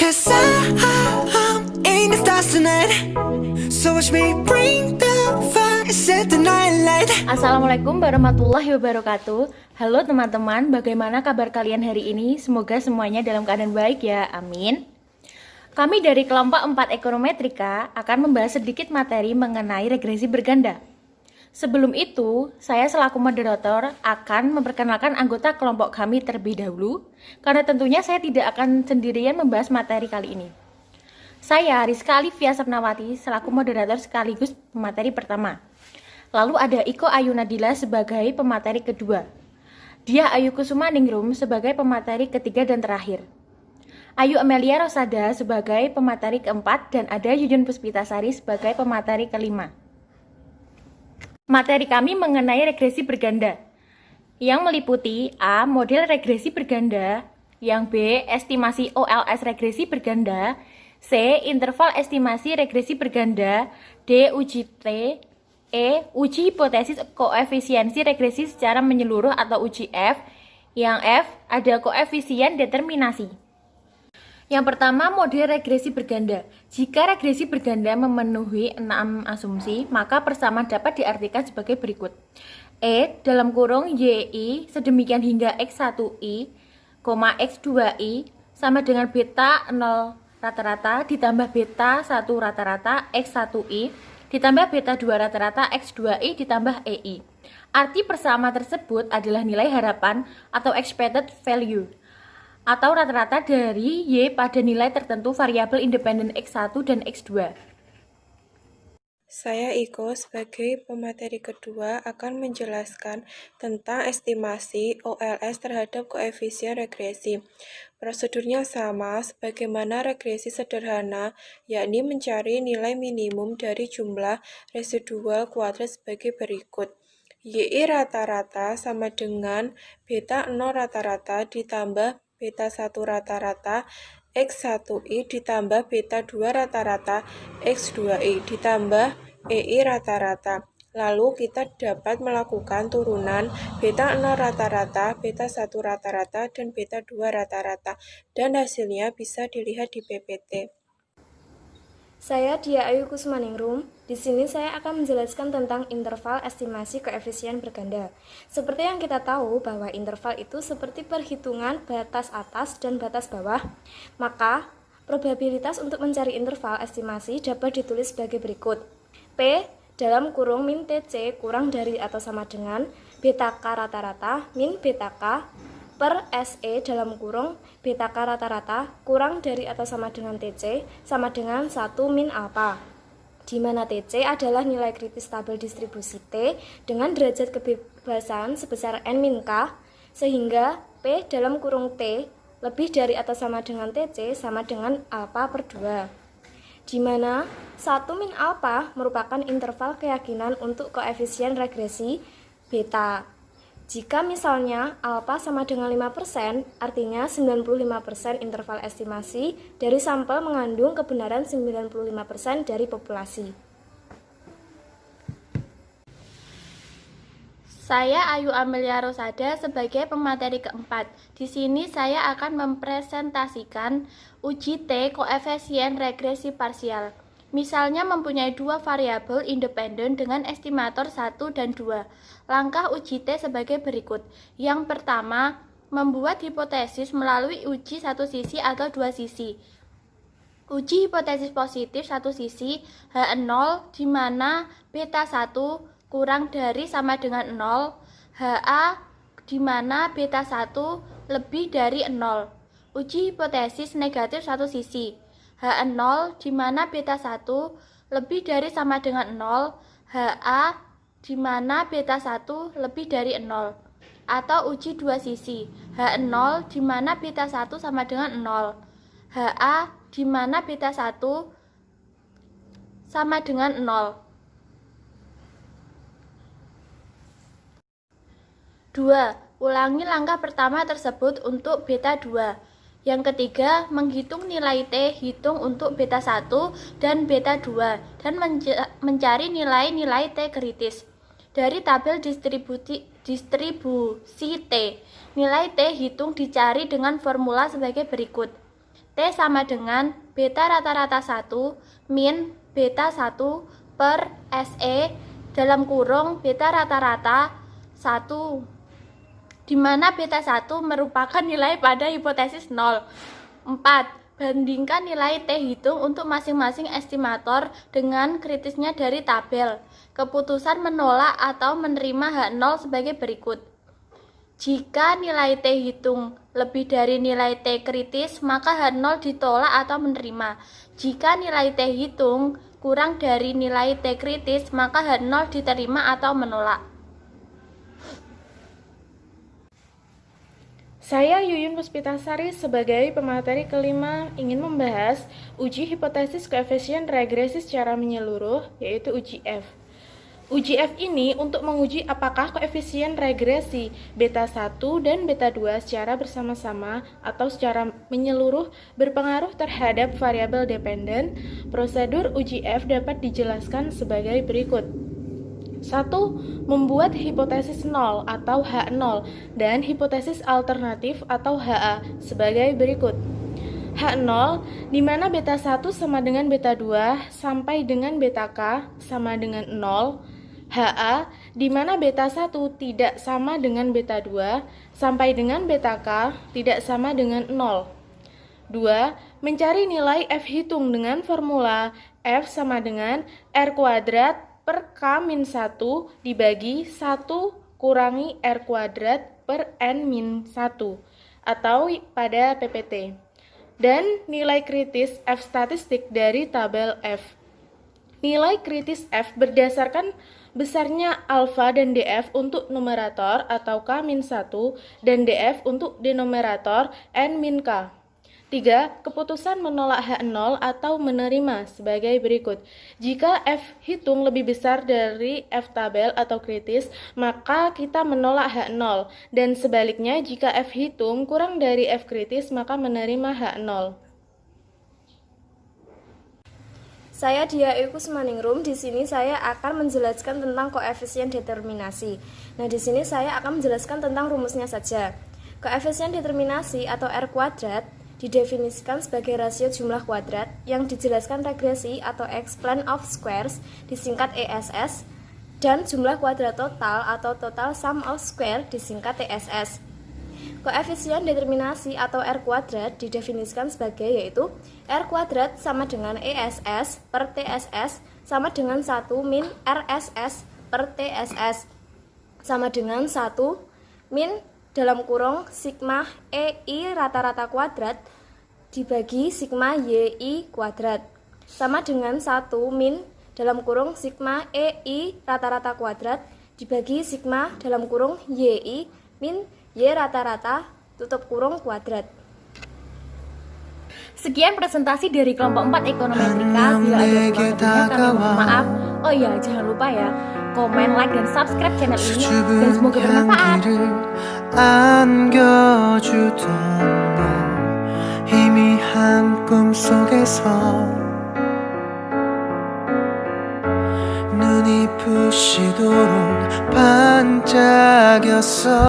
'Cause I'm in the stars tonight. So watch me bring the fire, set the night light. Assalamualaikum warahmatullahi wabarakatuh. Halo teman-teman, bagaimana kabar kalian hari ini? Semoga semuanya dalam keadaan baik ya, amin. Kami dari kelompok 4 Ekonometrika akan membahas sedikit materi mengenai regresi berganda. Sebelum itu, saya selaku moderator akan memperkenalkan anggota kelompok kami terlebih dahulu, karena tentunya saya tidak akan sendirian membahas materi kali ini. Saya Rizka Alifia Sapnawati selaku moderator sekaligus pemateri pertama. Lalu ada Iko Ayu Nadila sebagai pemateri kedua. Dia Ayu Kusuma Ningrum sebagai pemateri ketiga dan terakhir. Ayu Amelia Rosada sebagai pemateri keempat dan ada Yuyun Puspitasari sebagai pemateri kelima. Materi kami mengenai regresi berganda, yang meliputi A. Model regresi berganda, yang B. Estimasi OLS regresi berganda, C. Interval estimasi regresi berganda, D. Uji T, E. Uji hipotesis koefisiensi regresi secara menyeluruh atau uji F, yang F. Ada koefisien determinasi. Yang pertama, model regresi berganda. Jika regresi berganda memenuhi 6 asumsi, maka persamaan dapat diartikan sebagai berikut. E dalam kurung YI sedemikian hingga X1I, X2I sama dengan beta 0 rata-rata ditambah beta 1 rata-rata X1I ditambah beta 2 rata-rata X2I ditambah EI. Arti persamaan tersebut adalah nilai harapan atau expected value atau rata-rata dari Y pada nilai tertentu variabel independen X1 dan X2. Saya Iko sebagai pemateri kedua akan menjelaskan tentang estimasi OLS terhadap koefisien regresi. Prosedurnya sama sebagaimana regresi sederhana, yakni mencari nilai minimum dari jumlah residual kuadrat sebagai berikut. YI rata-rata sama dengan beta 0 rata-rata ditambah beta 1 rata-rata X1I ditambah beta 2 rata-rata X2I ditambah EI rata-rata. Lalu kita dapat melakukan turunan beta 0 rata-rata, beta 1 rata-rata, dan beta 2 rata-rata. Dan hasilnya bisa dilihat di PPT. Saya Dia Ayu Kusuma Ningrum. Di sini saya akan menjelaskan tentang interval estimasi koefisien berganda. Seperti yang kita tahu bahwa interval itu seperti perhitungan batas atas dan batas bawah, maka probabilitas untuk mencari interval estimasi dapat ditulis sebagai berikut. P dalam kurung min TC kurang dari atau sama dengan beta K rata-rata min beta K per SE dalam kurung beta K rata-rata kurang dari atau sama dengan TC sama dengan 1 min alpha, di mana TC adalah nilai kritis tabel distribusi T dengan derajat kebebasan sebesar N min K, sehingga P dalam kurung T lebih dari atau sama dengan TC sama dengan alpha per 2, di mana 1 min alpha merupakan interval keyakinan untuk koefisien regresi beta. Jika misalnya alpha sama dengan 5%, artinya 95% interval estimasi dari sampel mengandung kebenaran 95% dari populasi. Saya Ayu Amelia Rosada sebagai pemateri keempat. Di sini saya akan mempresentasikan uji T koefisien regresi parsial. Misalnya mempunyai dua variabel independen dengan estimator 1 dan 2. Langkah uji T sebagai berikut. Yang pertama, membuat hipotesis melalui uji satu sisi atau dua sisi. Uji hipotesis positif satu sisi H0 di mana beta 1 kurang dari sama dengan 0, HA di mana beta 1 lebih dari 0. Uji hipotesis negatif satu sisi H0 di mana beta 1 lebih dari sama dengan 0, HA di mana beta 1 lebih dari 0. Atau uji dua sisi H0 di mana beta 1 sama dengan 0, HA di mana beta 1 sama dengan 0. 2. Ulangi langkah pertama tersebut untuk beta 2. Yang ketiga, menghitung nilai T, hitung untuk beta 1 dan beta 2 dan mencari nilai-nilai T kritis. Dari tabel distribusi T, nilai T hitung dicari dengan formula sebagai berikut. T T sama dengan beta rata-rata 1 min beta 1 per SE dalam kurung beta rata-rata 1, di mana beta 1 merupakan nilai pada hipotesis 0. 4. Bandingkan nilai T hitung untuk masing-masing estimator dengan kritisnya dari tabel. Keputusan menolak atau menerima H0 sebagai berikut. Jika nilai T hitung lebih dari nilai T kritis, maka H0 ditolak atau menerima. Jika nilai T hitung kurang dari nilai T kritis, maka H0 diterima atau menolak. Saya Yuyun Puspitasari sebagai pemateri kelima ingin membahas uji hipotesis koefisien regresi secara menyeluruh, yaitu uji F. Uji F ini untuk menguji apakah koefisien regresi beta 1 dan beta 2 secara bersama-sama atau secara menyeluruh berpengaruh terhadap variabel dependen. Prosedur uji F dapat dijelaskan sebagai berikut. 1. Membuat hipotesis 0 atau H0 dan hipotesis alternatif atau HA sebagai berikut. H0 di mana beta 1 sama dengan beta 2 sampai dengan beta K sama dengan 0. HA di mana beta 1 tidak sama dengan beta 2 sampai dengan beta K tidak sama dengan 0. 2. Mencari nilai F hitung dengan formula F sama dengan R kuadrat per K-1 dibagi 1 kurangi R kuadrat per N-1 atau pada PPT. Dan nilai kritis F statistik dari tabel F. Nilai kritis F berdasarkan besarnya alfa dan DF untuk numerator atau K-1 dan DF untuk denominator N-K. 3. Keputusan menolak H0 atau menerima sebagai berikut. Jika F hitung lebih besar dari F tabel atau kritis, maka kita menolak H0. Dan sebaliknya, jika F hitung kurang dari F kritis, maka menerima H0. Saya Dia Kusmaningrum. Di sini saya akan menjelaskan tentang koefisien determinasi. Nah, di sini saya akan menjelaskan tentang rumusnya saja. Koefisien determinasi atau R kuadrat didefinisikan sebagai rasio jumlah kuadrat yang dijelaskan regresi atau explain of squares disingkat ESS dan jumlah kuadrat total atau total sum of square disingkat TSS. Koefisien determinasi atau R kuadrat didefinisikan sebagai yaitu R kuadrat sama dengan ESS per TSS sama dengan 1 min RSS per TSS sama dengan 1 min dalam kurung sigma EI rata-rata kuadrat dibagi sigma YI kuadrat sama dengan 1 min dalam kurung sigma EI rata-rata kuadrat dibagi sigma dalam kurung YI min Y rata-rata tutup kurung kuadrat. Sekian presentasi dari kelompok 4 ekonometrika. Bila ada kurang lebihnya kami mohon maaf. Oh iya, jangan lupa ya, komen, like, dan subscribe channel ini dan semoga bermanfaat. 안겨주던 너 희미한 꿈속에서 눈이 부시도록 반짝였어